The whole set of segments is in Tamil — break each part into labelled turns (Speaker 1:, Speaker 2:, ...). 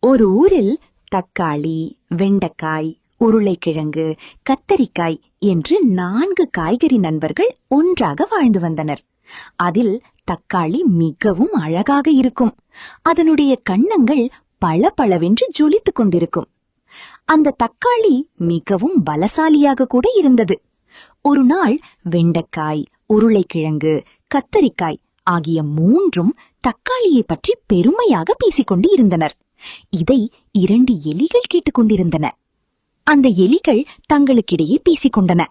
Speaker 1: ஒரு ஊரில் தக்காளி, வெண்டைக்காய், உருளைக்கிழங்கு, கத்தரிக்காய் என்று 4 காய்கறி நண்பர்கள் ஒன்றாக வாழ்ந்து வந்தனர். அதில் தக்காளி மிகவும் அழகாக இருக்கும். அதனுடைய கன்னங்கள் பளபளவென்று ஜொலித்துக் கொண்டிருக்கும். அந்த தக்காளி மிகவும் பலசாலியாக கூட இருந்தது. ஒரு நாள் வெண்டைக்காய், உருளைக்கிழங்கு, கத்தரிக்காய் ஆகிய 3ம் தக்காளியை பற்றி பெருமையாக பேசிக்கொண்டு இருந்தனர். இதை 2 எலிகள் கேட்டுக்கொண்டிருந்தன. அந்த எலிகள் தங்களுக்கிடையே பேசிக்கொண்டன.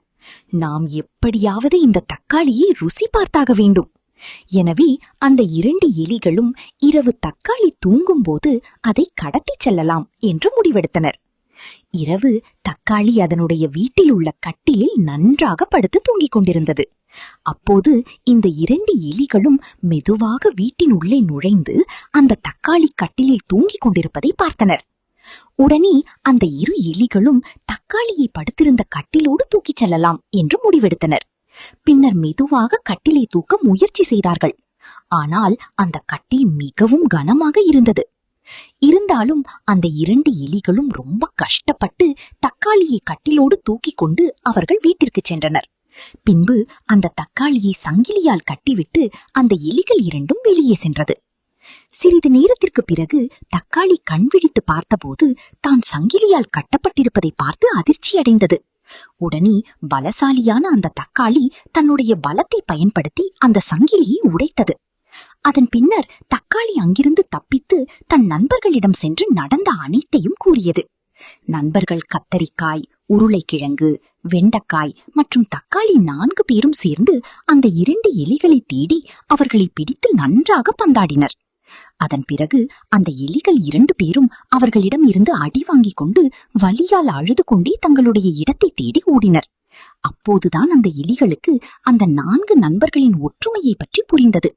Speaker 1: நாம் எப்படியாவது இந்த தக்காளியை ருசி பார்த்தாக வேண்டும். எனவே அந்த 2 எலிகளும் இரவு தக்காளி தூங்கும்போது அதை கடத்திச் செல்லலாம் என்று முடிவெடுத்தனர். இரவு தக்காளி அதனுடைய வீட்டில் உள்ள கட்டிலில் நன்றாக படுத்து தூங்கிக் கொண்டிருந்தது. அப்போது இந்த 2 எலிகளும் மெதுவாக வீட்டின் உள்ளே நுழைந்து அந்த தக்காளி கட்டிலில் தூங்கிக் கொண்டிருப்பதை பார்த்தனர். உடனே அந்த 2 எலிகளும் தக்காளியை படுத்திருந்த கட்டிலோடு தூக்கிச் செல்லலாம் என்று முடிவெடுத்தனர். பின்னர் மெதுவாக கட்டிலை தூக்க முயற்சி செய்தார்கள். ஆனால் அந்த கட்டில் மிகவும் கனமாக இருந்தது. இருந்தாலும் அந்த 2 எலிகளும் ரொம்ப கஷ்டப்பட்டு தக்காளியை கட்டிலோடு தூக்கிக் கொண்டு அவர்கள் வீட்டிற்கு சென்றனர். பின்பு அந்த தக்காளியை சங்கிலியால் கட்டிவிட்டு அந்த எலிகள் 2ம் வெளியே சென்றது. சிறிது நேரத்திற்கு பிறகு தக்காளி கண் விழித்து பார்த்தபோது தான் சங்கிலியால் கட்டப்பட்டிருப்பதை பார்த்து அதிர்ச்சி அடைந்தது. உடனே பலசாலியான அந்த தக்காளி தன்னுடைய பலத்தை பயன்படுத்தி அந்த சங்கிலியை உடைத்தது. அதன் பின்னர் தக்காளி அங்கிருந்து தப்பித்து தன் நண்பர்களிடம் சென்று நடந்த அனைத்தையும் கூறியது. நண்பர்கள் கத்தரிக்காய், உருளைக்கிழங்கு, வெண்டைக்காய் மற்றும் தக்காளி 4 பேரும் சேர்ந்து அந்த 2 எலிகளை தேடி அவர்களை பிடித்து நன்றாக பந்தாடினர். அதன் பிறகு அந்த எலிகள் 2 பேரும் அவர்களிடம் இருந்து அடி வாங்கிக் கொண்டு வலியால் அழுது கொண்டே தங்களுடைய இடத்தை தேடி ஓடினர். அப்போதுதான் அந்த எலிகளுக்கு அந்த 4 நண்பர்களின் ஒற்றுமையை பற்றி புரிந்தது.